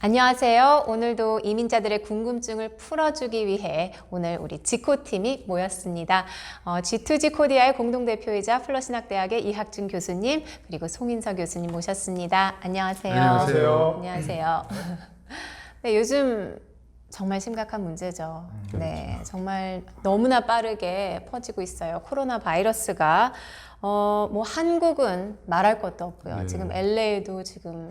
안녕하세요. 오늘도 이민자들의 궁금증을 풀어주기 위해 오늘 우리 지코팀이 모였습니다. G2G 코디아의 공동대표이자 플러신학대학의 이학준 교수님 그리고 송인서 교수님 모셨습니다. 안녕하세요. 안녕하세요. 안녕하세요. 네, 요즘 정말 심각한 문제죠. 네, 정말 너무나 빠르게 퍼지고 있어요. 코로나 바이러스가 뭐 한국은 말할 것도 없고요. 네. 지금 LA도 지금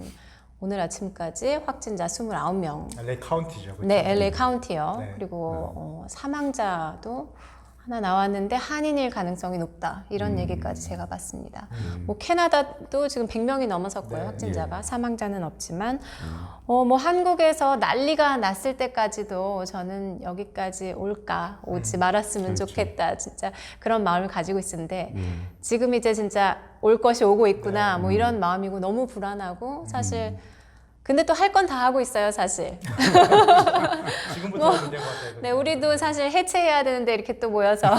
오늘 아침까지 확진자 29명. LA 카운티죠. 그렇죠? 네, LA 카운티요. 네. 그리고 사망자도 하나 나왔는데 한인일 가능성이 높다. 이런 얘기까지 제가 봤습니다. 뭐 캐나다도 지금 100명이 넘어섰고요. 네. 확진자가. 사망자는 없지만 뭐 한국에서 난리가 났을 때까지도 저는 여기까지 오지 말았으면 그렇죠. 좋겠다. 진짜 그런 마음을 가지고 있었는데 지금 이제 진짜 올 것이 오고 있구나. 뭐 이런 마음이고 너무 불안하고 사실 근데 또 할 건 다 하고 있어요, 사실. 지금부터 문제인 것 같아요. 네, 우리도 사실 해체해야 되는데 이렇게 또 모여서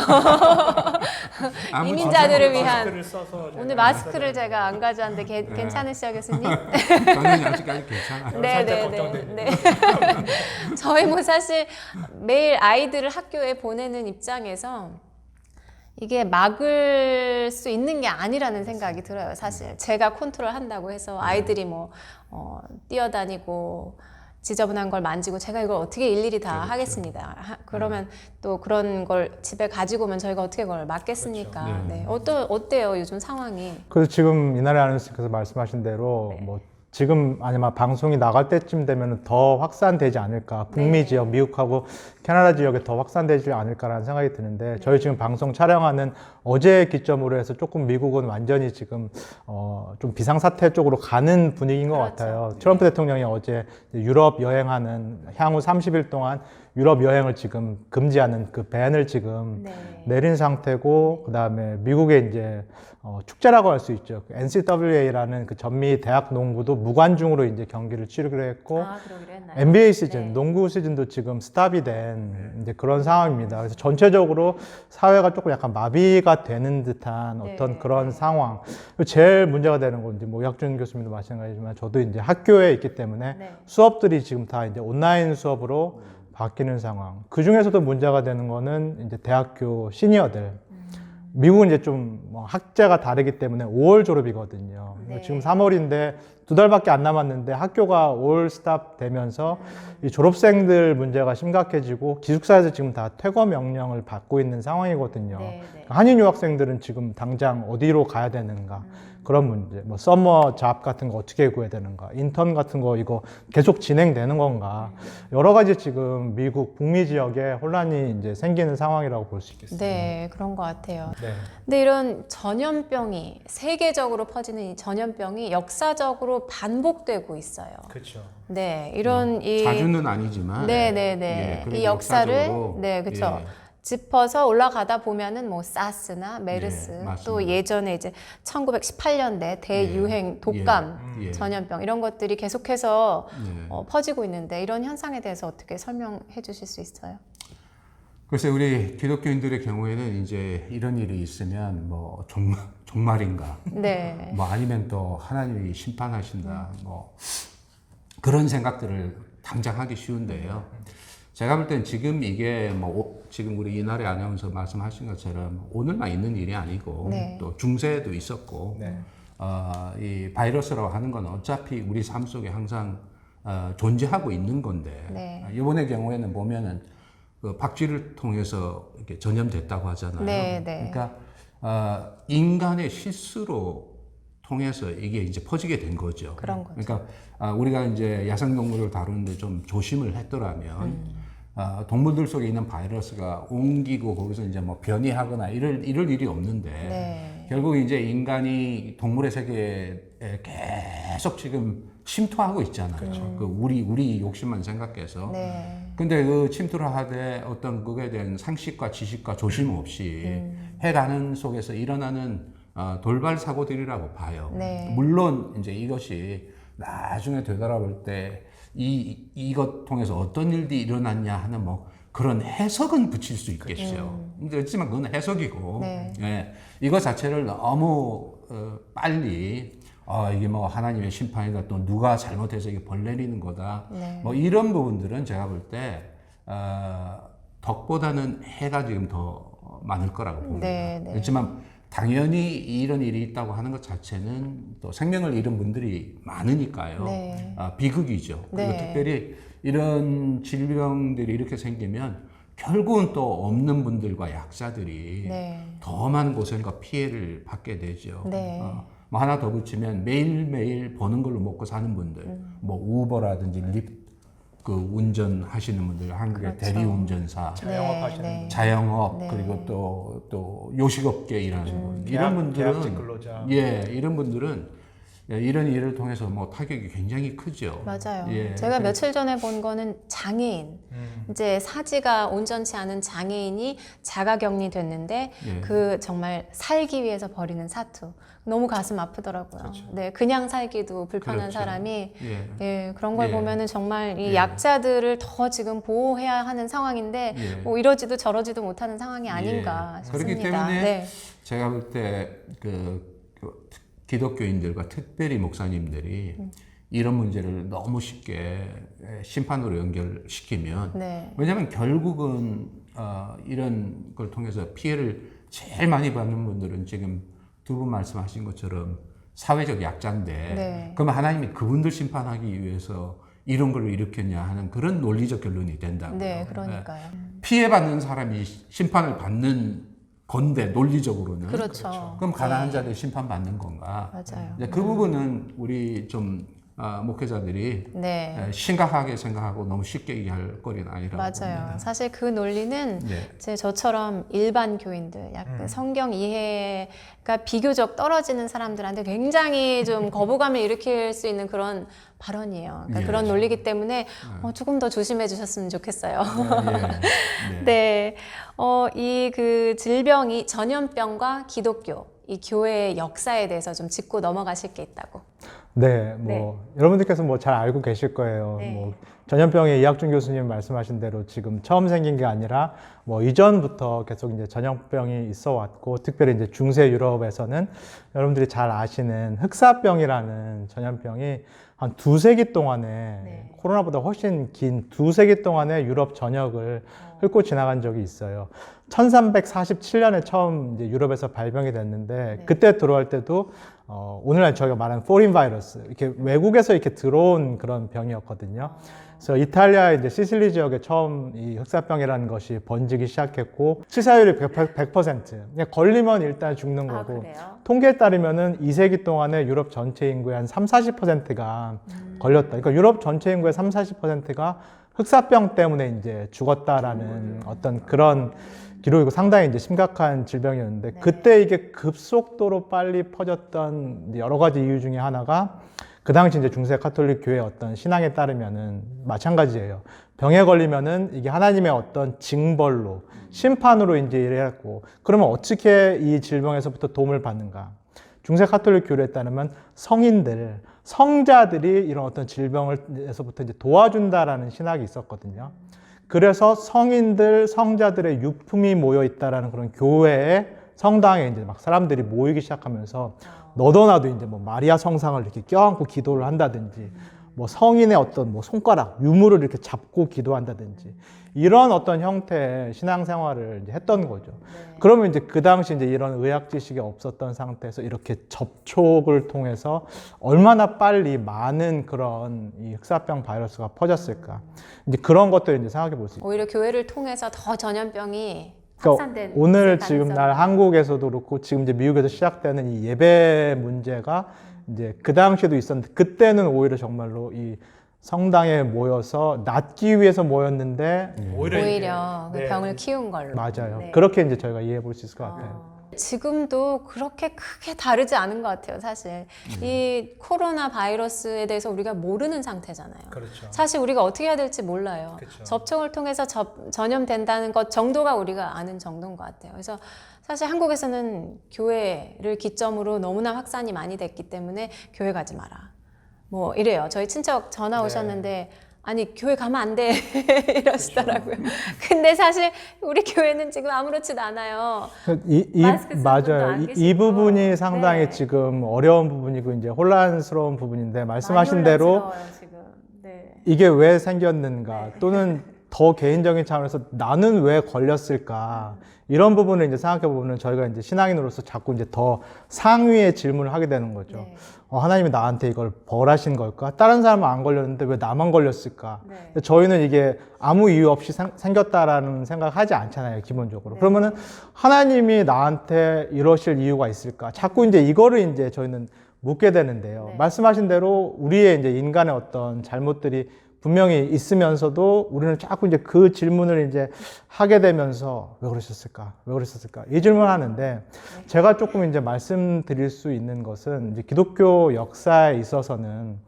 아무 이민자들을 마스크를 위한 써서 오늘 마스크를 제가 안 가져왔는데 괜찮으시죠, 교수님? 저는 아직까지 괜찮아요. 네, 살짝 네, 네, 걱정됩니다. 네. 저희 뭐 사실 매일 아이들을 학교에 보내는 입장에서 이게 막을 수 있는 게 아니라는 생각이 들어요. 사실 제가 컨트롤 한다고 해서 아이들이 뭐 뛰어다니고 지저분한 걸 만지고 제가 이걸 어떻게 일일이 다 그렇죠. 하겠습니다. 그러면 또 그런 걸 집에 가지고 오면 저희가 어떻게 그걸 막겠습니까? 그렇죠. 네. 어때요 요즘 상황이? 그래서 지금 이나래 아나운서께서 말씀하신 대로 뭐 지금 아니면 방송이 나갈 때쯤 되면 더 확산되지 않을까. 북미 지역, 미국하고 캐나다 지역에 더 확산되지 않을까라는 생각이 드는데 저희 지금 방송 촬영하는 어제 기점으로 해서 조금 미국은 완전히 지금 좀 비상사태 쪽으로 가는 분위기인 것 그렇죠. 같아요. 트럼프 대통령이 어제 유럽 여행하는 향후 30일 동안 유럽 여행을 지금 금지하는 그 밴을 지금 내린 상태고 그다음에 미국의 이제 축제라고 할 수 있죠. NCAA라는 그 전미 대학 농구도 무관중으로 이제 경기를 치르기로 했고 그러기로 했나요? NBA 시즌, 네. 농구 시즌도 지금 스탑이 된 이제 그런 상황입니다. 그래서 전체적으로 사회가 조금 약간 마비가 되는 듯한 어떤 그런 상황. 그리고 제일 문제가 되는 건 이제 뭐 이학준 교수님도 마찬가지지만 저도 이제 학교에 있기 때문에 수업들이 지금 다 이제 온라인 수업으로 바뀌는 상황. 그 중에서도 문제가 되는 거는 이제 대학교 시니어들. 미국은 이제 좀 뭐 학제가 다르기 때문에 5월 졸업이거든요. 네. 지금 3월인데 2달밖에 안 남았는데 학교가 올 스탑 되면서 이 졸업생들 문제가 심각해지고 기숙사에서 지금 다 퇴거 명령을 받고 있는 상황이거든요. 네, 네. 한인 유학생들은 지금 당장 어디로 가야 되는가 그런 문제, 뭐 서머 잡 같은 거 어떻게 구해야 되는가, 인턴 같은 거 이거 계속 진행되는 건가, 여러 가지 지금 미국 북미 지역에 혼란이 이제 생기는 상황이라고 볼 수 있겠습니다. 네, 그런 것 같아요. 네. 근데 이런 전염병이 세계적으로 퍼지는 이 전염병이 역사적으로 반복되고 있어요. 그렇죠. 네, 이런 이 자주는 아니지만 네네네. 그래도 이 역사를 역사적으로, 네, 그렇죠. 예. 짚어서 올라가다 보면은 뭐 사스나 메르스 맞습니다. 또 예전에 이제 1918년대 대유행 독감 예. 전염병 이런 것들이 계속해서 예. 퍼지고 있는데 이런 현상에 대해서 어떻게 설명해 주실 수 있어요? 글쎄 우리 기독교인들의 경우에는 이제 이런 일이 있으면 뭐 종말인가 네. 뭐 아니면 또 하나님이 심판하신다 뭐 그런 생각들을 당장 하기 쉬운데요. 제가 볼 땐 지금 이게 뭐 지금 우리 이나래 아나운서 말씀하신 것처럼 오늘만 있는 일이 아니고 네. 또 중세에도 있었고 네. 이 바이러스라고 하는 건 어차피 우리 삶 속에 항상 존재하고 있는 건데 네. 이번의 경우에는 보면은 그 박쥐를 통해서 이렇게 전염됐다고 하잖아요. 네, 네. 그러니까 인간의 실수로 통해서 이게 이제 퍼지게 된 거죠. 그런 거죠. 그러니까 우리가 이제 야생동물을 다루는데 좀 조심을 했더라면 동물들 속에 있는 바이러스가 옮기고 거기서 이제 뭐 변이하거나 이럴 일이 없는데 네. 결국 이제 인간이 동물의 세계에 계속 지금 침투하고 있잖아요. 그 우리 욕심만 생각해서. 네. 근데 그 침투를 하되 어떤 그에 대한 상식과 지식과 조심 없이 해가는 속에서 일어나는 돌발 사고들이라고 봐요. 네. 물론 이제 이것이 나중에 되돌아볼 때 이것 통해서 어떤 일이 일어났냐 하는 뭐 그런 해석은 붙일 수 있겠죠. 근데 그렇지만 그건 해석이고 네. 예, 이거 자체를 너무 빨리 이게 뭐 하나님의 심판이다, 또 누가 잘못해서 이게 벌 내리는 거다. 네. 뭐 이런 부분들은 제가 볼 때 덕보다는 해가 지금 더 많을 거라고 봅니다. 네, 네. 그렇지만 당연히 이런 일이 있다고 하는 것 자체는 또 생명을 잃은 분들이 많으니까요. 네. 비극이죠. 그리고 네. 특별히 이런 질병들이 이렇게 생기면 결국은 또 없는 분들과 약자들이 네. 더 많은 고생과 피해를 받게 되죠. 네. 뭐 하나 더 붙이면 매일매일 버는 걸로 먹고 사는 분들, 뭐 우버라든지 그 운전하시는 분들, 한국의 그렇죠. 대리운전사, 자영업 하시는 네. 분, 자영업, 네. 그리고 또 요식업계 일하시는 분, 이런 분들은 계약직 근로자. 이런 분들은 이런 일을 통해서 뭐 타격이 굉장히 크죠. 맞아요. 예, 제가 며칠 전에 본 거는 장애인. 이제 사지가 온전치 않은 장애인이 자가격리 됐는데 예. 그 정말 살기 위해서 벌이는 사투. 너무 가슴 아프더라고요. 그렇죠. 네, 그냥 살기도 불편한 그렇죠. 사람이 예. 예, 그런 걸 예. 보면은 정말 이 예. 약자들을 더 지금 보호해야 하는 상황인데 예. 뭐 이러지도 저러지도 못하는 상황이 아닌가 예. 싶습니다. 그렇기 때문에 네. 제가 볼 때 기독교인들과 특별히 목사님들이 이런 문제를 너무 쉽게 심판으로 연결시키면 네. 왜냐하면 결국은 이런 걸 통해서 피해를 제일 많이 받는 분들은 지금 두 분 말씀하신 것처럼 사회적 약자인데 네. 그러면 하나님이 그분들 심판하기 위해서 이런 걸 일으켰냐 하는 그런 논리적 결론이 된다고요. 네, 그러니까요. 피해받는 사람이 심판을 받는 건데 논리적으로는 그렇죠. 그럼 가난한 자들 심판받는 건가? 맞아요. 이제 그 부분은 우리 좀 목회자들이 네. 심각하게 생각하고 너무 쉽게 얘기할 거리는 아니라고 맞아요. 봅니다. 사실 그 논리는 네. 이제 저처럼 일반 교인들, 약간 성경 이해가 비교적 떨어지는 사람들한테 굉장히 좀 거부감을 일으킬 수 있는 그런 발언이에요. 그러니까 예. 그런 논리이기 때문에 조금 더 조심해 주셨으면 좋겠어요. 네. 네. 이 그 질병이 전염병과 기독교, 이 교회의 역사에 대해서 좀 짚고 넘어가실 게 있다고. 네, 네. 여러분들께서 뭐 잘 알고 계실 거예요. 네. 뭐 전염병의 이학준 교수님 말씀하신 대로 지금 처음 생긴 게 아니라 뭐 이전부터 계속 이제 전염병이 있어 왔고, 특별히 이제 중세 유럽에서는 여러분들이 잘 아시는 흑사병이라는 전염병이 한 2세기 동안에 네. 코로나보다 훨씬 긴 2세기 동안에 유럽 전역을 훑고 지나간 적이 있어요. 1347년에 처음 이제 유럽에서 발병이 됐는데 네. 그때 들어올 때도 오늘날 저희가 말하는 포린 바이러스, 이렇게 외국에서 이렇게 들어온 그런 병이었거든요. 그래서 이탈리아 이제 시실리 지역에 처음 이 흑사병이라는 것이 번지기 시작했고 치사율이 100%. 그냥 걸리면 일단 죽는 거고. 그래요? 통계에 따르면은 2세기 동안에 유럽 전체 인구의 한 30~40%가 걸렸다. 그러니까 유럽 전체 인구의 30~40%가 흑사병 때문에 이제 죽었다라는 어떤 그런 기록이고 상당히 이제 심각한 질병이었는데 네. 그때 이게 급속도로 빨리 퍼졌던 이제 여러 가지 이유 중에 하나가 그 당시 이제 중세 가톨릭 교회의 어떤 신앙에 따르면은 마찬가지예요. 병에 걸리면은 이게 하나님의 어떤 징벌로 심판으로 이제 이래갖고 그러면 어떻게 이 질병에서부터 도움을 받는가? 중세 가톨릭 교회에 따르면 성인들, 성자들이 이런 어떤 질병에서부터 이제 도와준다라는 신학이 있었거든요. 그래서 성인들, 성자들의 유품이 모여 있다라는 그런 교회에 성당에 이제 막 사람들이 모이기 시작하면서 너도 나도 이제 뭐 마리아 성상을 이렇게 껴안고 기도를 한다든지 뭐 성인의 어떤 뭐 손가락, 유물을 이렇게 잡고 기도한다든지 이런 어떤 형태의 신앙생활을 이제 했던 거죠. 그러면 이제 그 당시 이제 이런 의학 지식이 없었던 상태에서 이렇게 접촉을 통해서 얼마나 빨리 많은 그런 이 흑사병 바이러스가 퍼졌을까. 이제 그런 것들을 이제 생각해 볼 수 있어요. 오히려 교회를 통해서 더 전염병이 그러니까 확산된 오늘 있을 지금 가능성이- 날 한국에서도 그렇고 지금 이제 미국에서 시작되는 이 예배 문제가 이제 그 당시에도 있었는데 그때는 오히려 정말로 이 성당에 모여서 낫기 위해서 모였는데 오히려 그 이게, 병을 키운 걸로. 맞아요. 네. 그렇게 이제 저희가 이해해 볼 수 있을 것 같아요. 지금도 그렇게 크게 다르지 않은 것 같아요, 사실. 이 코로나 바이러스에 대해서 우리가 모르는 상태잖아요. 그렇죠. 사실 우리가 어떻게 해야 될지 몰라요. 그쵸. 접촉을 통해서 전염된다는 것 정도가 우리가 아는 정도인 것 같아요. 그래서 사실 한국에서는 교회를 기점으로 너무나 확산이 많이 됐기 때문에 교회 가지 마라. 뭐 이래요. 저희 친척 전화 네. 오셨는데 아니 교회 가면 안 돼 이러시더라고요. 근데 사실 우리 교회는 지금 아무렇지도 않아요. 마스크 쓰는 분도 맞아요. 안 이 계시고. 부분이 상당히 네. 지금 어려운 부분이고 이제 혼란스러운 부분인데 말씀하신 많이 대로 혼란스러워요, 지금. 네. 이게 왜 생겼는가 또는 더 개인적인 차원에서 나는 왜 걸렸을까 이런 부분을 이제 생각해 보면 저희가 이제 신앙인으로서 자꾸 이제 더 상위의 질문을 하게 되는 거죠. 네. 하나님이 나한테 이걸 벌하신 걸까? 다른 사람은 안 걸렸는데 왜 나만 걸렸을까? 네. 근데 저희는 이게 아무 이유 없이 생겼다라는 생각하지 않잖아요, 기본적으로. 네. 그러면은 하나님이 나한테 이러실 이유가 있을까? 자꾸 이제 이거를 이제 저희는 묻게 되는데요. 네. 말씀하신 대로 우리의 이제 인간의 어떤 잘못들이 분명히 있으면서도 우리는 자꾸 이제 그 질문을 이제 하게 되면서 왜 그러셨을까? 왜 그러셨을까? 이 질문을 하는데 제가 조금 이제 말씀드릴 수 있는 것은 이제 기독교 역사에 있어서는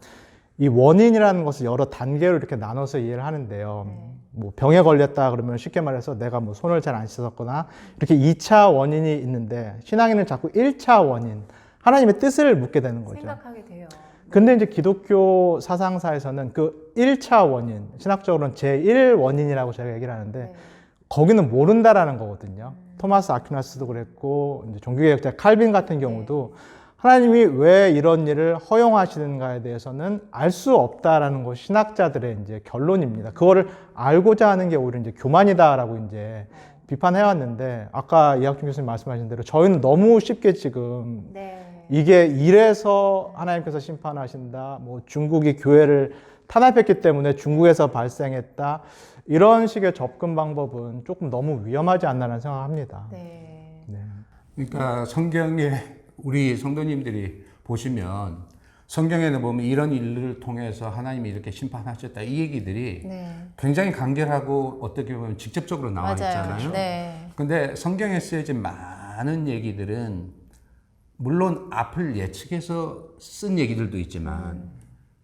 이 원인이라는 것을 여러 단계로 이렇게 나눠서 이해를 하는데요. 뭐 병에 걸렸다 그러면 쉽게 말해서 내가 뭐 손을 잘 안 씻었거나 이렇게 2차 원인이 있는데 신앙인은 자꾸 1차 원인, 하나님의 뜻을 묻게 되는 거죠. 생각하게 돼요. 근데 이제 기독교 사상사에서는 그 1차 원인, 신학적으로는 제1원인이라고 저희가 얘기를 하는데 네. 거기는 모른다라는 거거든요. 토마스 아퀴나스도 그랬고 이제 종교개혁자 칼빈 같은 경우도 하나님이 왜 이런 일을 허용하시는가에 대해서는 알 수 없다라는 것이 신학자들의 이제 결론입니다. 그거를 알고자 하는 게 오히려 이제 교만이다라고 이제 비판해 왔는데 아까 이학준 교수님 말씀하신 대로 저희는 너무 쉽게 지금 네. 이게 이래서 하나님께서 심판하신다. 뭐 중국이 교회를 탄압했기 때문에 중국에서 발생했다. 이런 식의 접근 방법은 조금 너무 위험하지 않나라는 생각합니다. 네. 네. 그러니까 성경에 우리 성도님들이 보시면 성경에는 보면 이런 일을 통해서 하나님이 이렇게 심판하셨다 이 얘기들이 네. 굉장히 간결하고 어떻게 보면 직접적으로 나와 있잖아요. 네. 근데 성경에 쓰여진 많은 얘기들은 물론 앞을 예측해서 쓴 얘기들도 있지만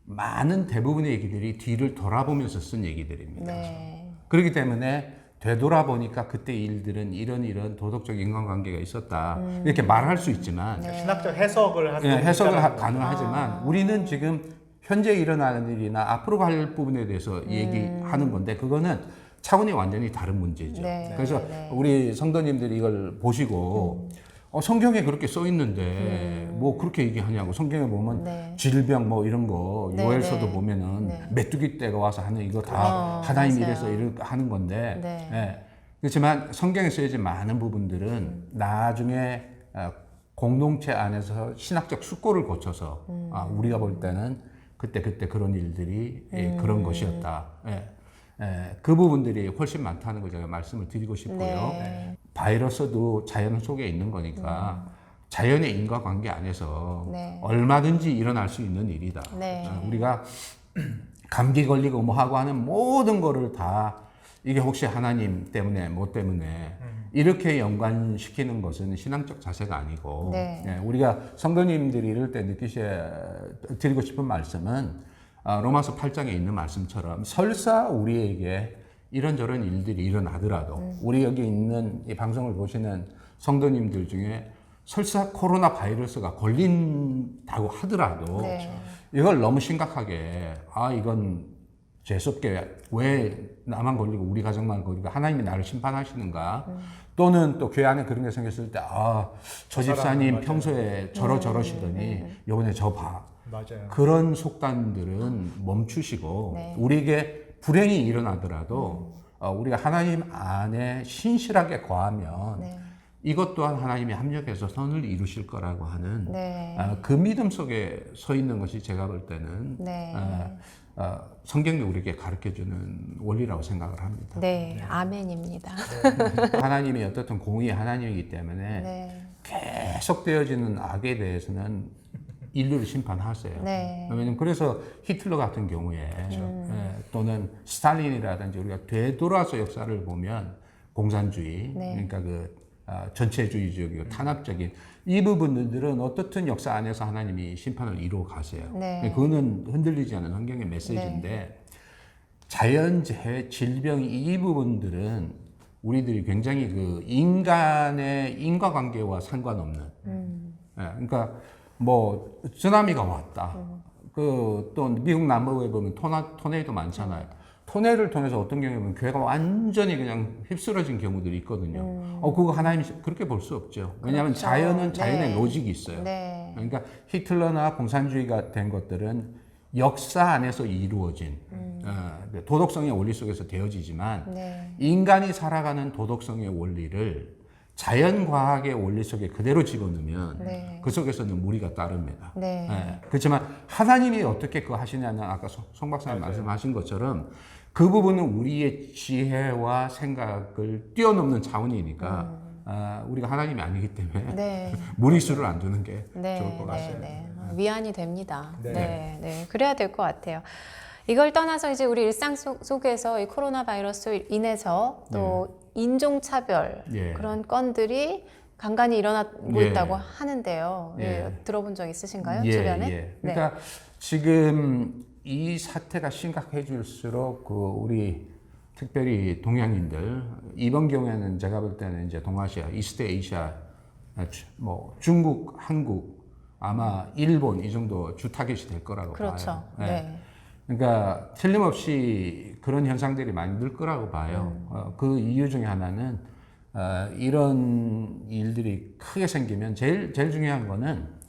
많은 대부분의 얘기들이 뒤를 돌아보면서 쓴 얘기들입니다. 네. 그렇기 때문에 되돌아보니까 그때 일들은 이런 도덕적 인간관계가 있었다 이렇게 말할 수 있지만 신학적 해석을 하는 해석을 가능하지만 우리는 지금 현재 일어나는 일이나 앞으로 갈 부분에 대해서 얘기하는 건데 그거는 차원이 완전히 다른 문제죠. 네. 그래서 네. 우리 성도님들이 이걸 보시고 성경에 그렇게 써 있는데 뭐 그렇게 얘기하냐고 성경에 보면 네. 질병 뭐 이런 거 네, 요엘서도 네. 보면은 네. 메뚜기 떼가 와서 하는 이거 다 하나님이 맞아요. 이래서 이렇게 하는 건데 네. 예. 그렇지만 성경에 쓰여진 많은 부분들은 나중에 공동체 안에서 신학적 숙고를 거쳐서 우리가 볼 때는 그때 그런 일들이 그런 것이었다. 예. 그 부분들이 훨씬 많다는 걸 제가 말씀을 드리고 싶고요. 네. 바이러스도 자연 속에 있는 거니까 자연의 인과관계 안에서 네. 얼마든지 일어날 수 있는 일이다. 네. 우리가 감기 걸리고 뭐 하고 하는 모든 거를 다 이게 혹시 하나님 때문에 뭐 때문에 이렇게 연관시키는 것은 신앙적 자세가 아니고 네. 우리가 성도님들이 이럴 때 드리고 싶은 말씀은 로마서 8장에 있는 말씀처럼 설사 우리에게 이런저런 일들이 일어나더라도 우리 여기 있는 이 방송을 보시는 성도님들 중에 설사 코로나 바이러스가 걸린다고 하더라도 네. 이걸 너무 심각하게 이건 재수없게 왜 나만 걸리고 우리 가정만 걸리고 하나님이 나를 심판하시는가 또는 또 교회 안에 그런 게 생겼을 때 저 집사님 평소에 저러시더니 요번에 저 봐. 맞아요. 그런 속단들은 멈추시고 네. 우리에게 불행이 일어나더라도 우리가 하나님 안에 신실하게 거하면 네. 이것 또한 하나님이 합력해서 선을 이루실 거라고 하는 네. 그 믿음 속에 서 있는 것이 제가 볼 때는 네. 성경이 우리에게 가르쳐주는 원리라고 생각을 합니다. 네. 아멘입니다. 하나님이 어떻든 공의 하나님이기 때문에 네. 계속되어지는 악에 대해서는 인류를 심판하세요. 네. 왜냐면 그래서 히틀러 같은 경우에 또는 스탈린이라든지 우리가 되돌아서 역사를 보면 공산주의, 네. 그러니까 전체주의적이고 탄압적인 이 부분들은 어떻든 역사 안에서 하나님이 심판을 이루어 가세요. 네. 그거는 흔들리지 않은 성경의 메시지인데 자연재해, 질병 이 부분들은 우리들이 굉장히 그 인간의 인과관계와 상관없는 그러니까 뭐 쓰나미가 왔다. 또 미국 남부에 보면 토네이도 많잖아요. 토네이를 통해서 어떤 경우에 보면 교회가 완전히 그냥 휩쓸어진 경우들이 있거든요. 그거 하나님이 그렇게 볼 수 없죠. 왜냐하면 그렇죠. 자연은 자연의 네. 로직이 있어요. 네. 그러니까 히틀러나 공산주의가 된 것들은 역사 안에서 이루어진 도덕성의 원리 속에서 되어지지만 네. 인간이 살아가는 도덕성의 원리를 자연과학의 원리 속에 그대로 집어넣으면 네. 그 속에서는 무리가 따릅니다. 네. 그렇지만 하나님이 어떻게 그거 하시냐는 아까 송 박사님 말씀하신 것처럼 그 부분은 우리의 지혜와 생각을 뛰어넘는 차원이니까 우리가 하나님이 아니기 때문에 네. 무리수를 안 두는 게 네, 좋을 것 같아요. 위안이 됩니다. 네. 네. 그래야 될 것 같아요. 이걸 떠나서 이제 우리 일상 속에서 이 코로나 바이러스로 인해서 또 인종차별 예. 그런 건들이 간간히 일어나고 예. 있다고 하는데요. 예. 들어본 적 있으신가요? 주변에? 예. 그러니까 지금 이 사태가 심각해질수록 우리 특별히 동양인들 이번 경우에는 제가 볼 때는 이제 동아시아, 이스트 에이시아, 뭐 중국, 한국, 아마 일본 이 정도 주 타겟이 될 거라고 그렇죠. 봐요. 네. 그러니까 틀림없이 그런 현상들이 많이 늘 거라고 봐요. 그 이유 중에 하나는 이런 일들이 크게 생기면 제일 중요한 거는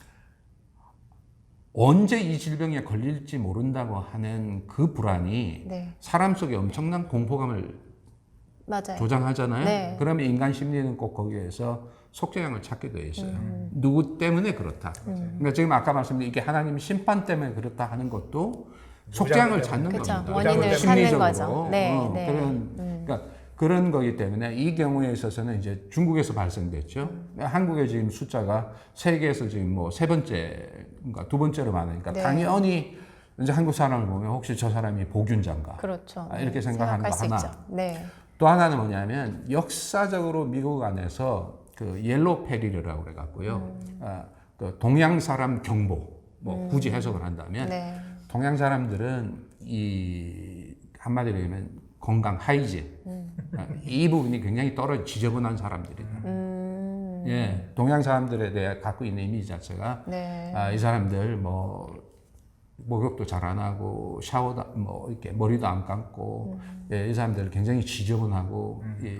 언제 이 질병에 걸릴지 모른다고 하는 그 불안이 네. 사람 속에 엄청난 공포감을 맞아요. 조장하잖아요. 네. 그러면 인간 심리는 꼭 거기에서 속죄양을 찾게 돼 있어요. 누구 때문에 그렇다. 그러니까 지금 아까 말씀드린 이게 하나님 심판 때문에 그렇다 하는 것도 속죄양을 찾는 그쵸. 겁니다. 원인을 심리적으로. 찾는 거죠. 네. 그러니까 그런 거기 때문에 이 경우에 있어서는 이제 중국에서 발생됐죠. 한국의 지금 숫자가 세계에서 지금 뭐 세 번째인가 두 번째로 많으니까 네. 당연히 이제 한국 사람을 보면 혹시 저 사람이 복균자인가 그렇죠. 이렇게 생각하는 거 생각할 수 하나. 있죠. 네. 또 하나는 뭐냐면 역사적으로 미국 안에서 그 옐로우 페리르라고 그래갖고요. 그 동양 사람 경보 뭐 굳이 해석을 한다면 네. 동양 사람들은 이 한마디로 얘기하면 건강 하이진 이 부분이 굉장히 지저분한 사람들이다. 예, 동양 사람들에 대해 갖고 있는 이미지 자체가 네. 이 사람들 뭐 목욕도 잘 안 하고 샤워도 뭐 이렇게 머리도 안 감고 예, 이 사람들 굉장히 지저분하고 예,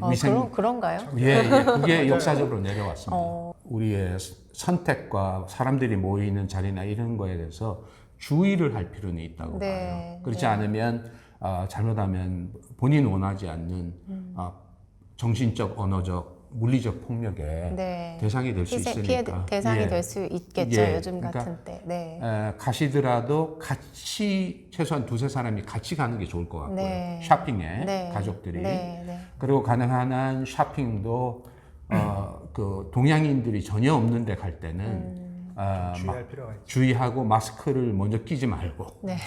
그런가요? 예, 그게 역사적으로 내려왔습니다. 우리의 선택과 사람들이 모이는 자리나 이런 거에 대해서 주의를 할 필요는 있다고 네, 봐요. 그렇지 않으면 잘못하면 본인 원하지 않는 정신적, 언어적, 물리적 폭력의 네. 대상이 될 수 피해 있으니까. 대상이 예. 될 수 있겠죠. 예, 요즘 그러니까, 같은 때. 네. 가시더라도 같이 최소한 두세 사람이 같이 가는 게 좋을 것 같고요. 네. 쇼핑에 네. 가족들이. 네. 그리고 가능한 쇼핑도 그 동양인들이 전혀 없는 데 갈 때는 주의할 필요가 있죠. 주의하고 마스크를 먼저 끼지 말고 네.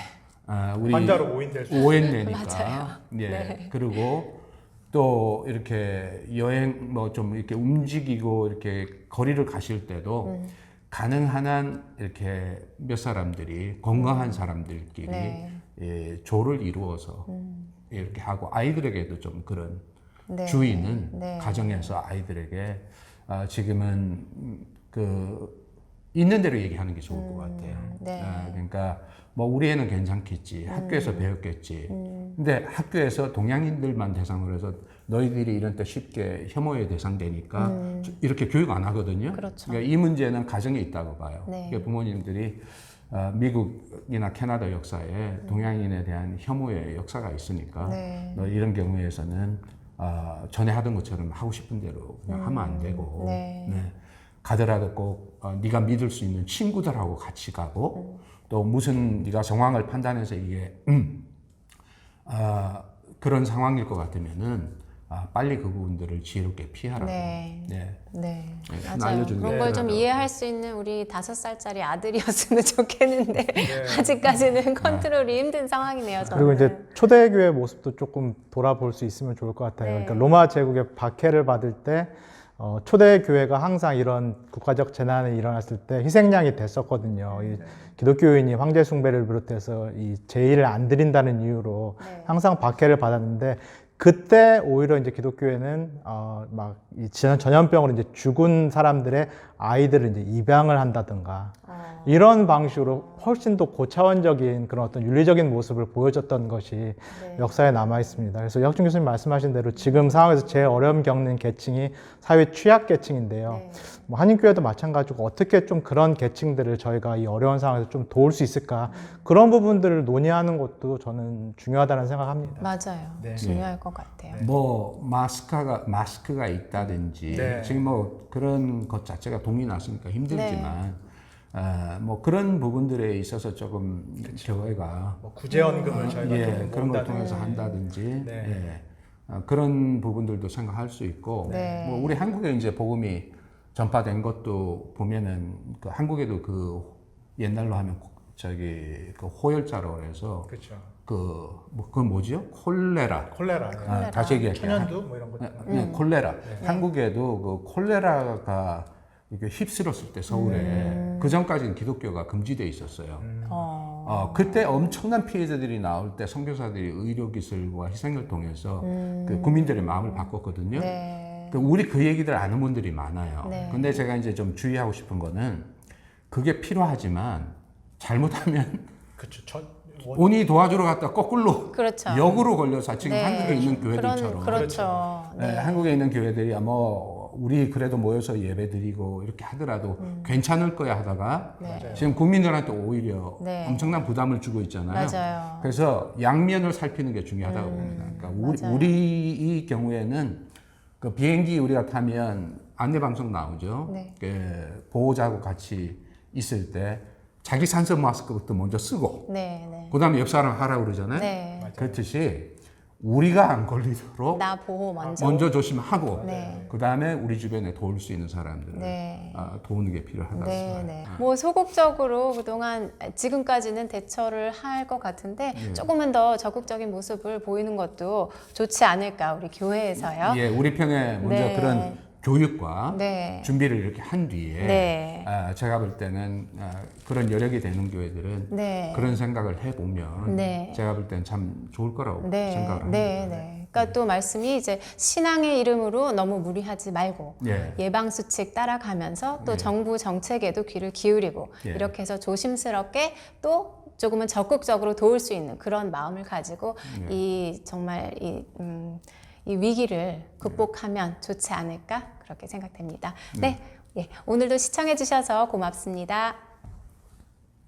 우리 환자로 오인될 수 오해내니까 맞아요. 예. 네. 그리고 또 이렇게 여행 뭐 좀 이렇게 움직이고 이렇게 거리를 가실 때도 가능한 한 이렇게 몇 사람들이 건강한 사람들끼리 네. 예, 조를 이루어서 이렇게 하고 아이들에게도 좀 그런 네. 주의는 네. 가정에서 아이들에게 지금은 있는 대로 얘기하는 게 좋을 것 같아요. 네. 그러니까 뭐 우리 애는 괜찮겠지, 학교에서 배웠겠지. 근데 학교에서 동양인들만 대상으로 해서 너희들이 이런 때 쉽게 혐오의 대상되니까 이렇게 교육 안 하거든요. 그렇죠. 그러니까 이 문제는 가정에 있다고 봐요. 네. 그러니까 부모님들이 미국이나 캐나다 역사에 동양인에 대한 혐오의 역사가 있으니까 네. 너 이런 경우에서는 전에 하던 것처럼 하고 싶은 대로 그냥 하면 안 되고 네. 가더라도 꼭 네가 믿을 수 있는 친구들하고 같이 가고 또 무슨 네가 상황을 판단해서 이게 그런 상황일 것 같으면은 빨리 그 부분들을 지혜롭게 피하라고. 네. 네. 네. 하나 맞아요. 알려주는 그런 게 걸 좀 필요하다고. 이해할 수 있는 우리 5살짜리 아들이었으면 좋겠는데 아직까지는 컨트롤이 힘든 상황이네요. 저는. 그리고 이제 초대교회 모습도 조금 돌아볼 수 있으면 좋을 것 같아요. 네. 그러니까 로마 제국의 박해를 받을 때 초대교회가 항상 이런 국가적 재난이 일어났을 때 희생양이 됐었거든요. 이 기독교인이 황제 숭배를 비롯해서 이 제의를 안 드린다는 이유로 네. 항상 박해를 받았는데 그때 오히려 이제 기독교회는 막 이 전염병으로 이제 죽은 사람들의 아이들을 이제 입양을 한다든가 이런 방식으로 훨씬 더 고차원적인 그런 어떤 윤리적인 모습을 보여줬던 것이 네. 역사에 남아 있습니다. 그래서 이학준 교수님 말씀하신 대로 지금 상황에서 제일 어려움 겪는 계층이 사회 취약 계층인데요. 네. 뭐 한인교회도 마찬가지고 어떻게 좀 그런 계층들을 저희가 이 어려운 상황에서 좀 도울 수 있을까 그런 부분들을 논의하는 것도 저는 중요하다는 생각합니다. 맞아요. 네. 중요할 것 같아요. 뭐 마스크가 있다든지 네. 지금 뭐 그런 것 자체가 동이 났으니까 힘들지만 뭐 그런 부분들에 있어서 조금 교회가 뭐 구제연금을 저희가 좀 그런 걸 모은다든지. 통해서 한다든지 네. 그런 부분들도 생각할 수 있고 네. 뭐 우리 한국에 이제 복음이 전파된 것도 보면은 그 한국에도 그 옛날로 하면 저기 그 호열자로 해서 그렇죠. 그건 뭐죠? 콜레라. 콜레라. 네. 다시 얘기할게요. 천연두 뭐 이런 것. 콜레라. 한국에도 그 콜레라가 이게 휩쓸었을 때 서울에 그 전까지는 기독교가 금지돼 있었어요. 그때 엄청난 피해자들이 나올 때 선교사들이 의료 기술과 희생을 통해서 그 국민들의 마음을 바꿨거든요. 네. 우리 그 얘기들 아는 분들이 많아요. 네. 근데 제가 이제 좀 주의하고 싶은 거는 그게 필요하지만 잘못하면 그렇죠. 운이 도와주러 갔다 거꾸로 그렇죠. 역으로 걸려서 지금 네. 한국에 있는 교회들처럼 그렇죠. 네, 한국에 있는 교회들이 뭐 우리 그래도 모여서 예배 드리고 이렇게 하더라도 괜찮을 거야 하다가 네. 지금 국민들한테 오히려 네. 엄청난 부담을 주고 있잖아요. 맞아요. 그래서 양면을 살피는 게 중요하다고 봅니다. 그러니까 맞아요. 우리 이 경우에는 그 비행기 우리가 타면 안내 방송 나오죠. 네. 그 보호자하고 같이 있을 때 자기 산소 마스크부터 먼저 쓰고 네, 네. 그다음에 옆 사람 하라고 그러잖아요. 네. 그렇듯이 우리가 안 걸리도록 나 보호 먼저. 조심하고 네. 그다음에 우리 주변에 도울 수 있는 사람들을 네. 도우는 게 필요하다. 네, 네. 뭐 소극적으로 그동안 지금까지는 대처를 할 것 같은데 조금은 더 적극적인 모습을 보이는 것도 좋지 않을까 우리 교회에서요. 예, 우리 편에 먼저 네. 그런 교육과 네. 준비를 이렇게 한 뒤에 네. 제가 볼 때는 그런 여력이 되는 교회들은 네. 그런 생각을 해보면 네. 제가 볼 때는 참 좋을 거라고 네, 생각을 합니다. 네, 네. 그러니까 또 말씀이 이제 신앙의 이름으로 너무 무리하지 말고 예. 예방 수칙 따라가면서 또 정부 정책에도 귀를 기울이고 예. 이렇게 해서 조심스럽게 또 조금은 적극적으로 도울 수 있는 그런 마음을 가지고 이 정말 이 위기를 극복하면 좋지 않을까 그렇게 생각됩니다. 네, 예, 오늘도 시청해 주셔서 고맙습니다.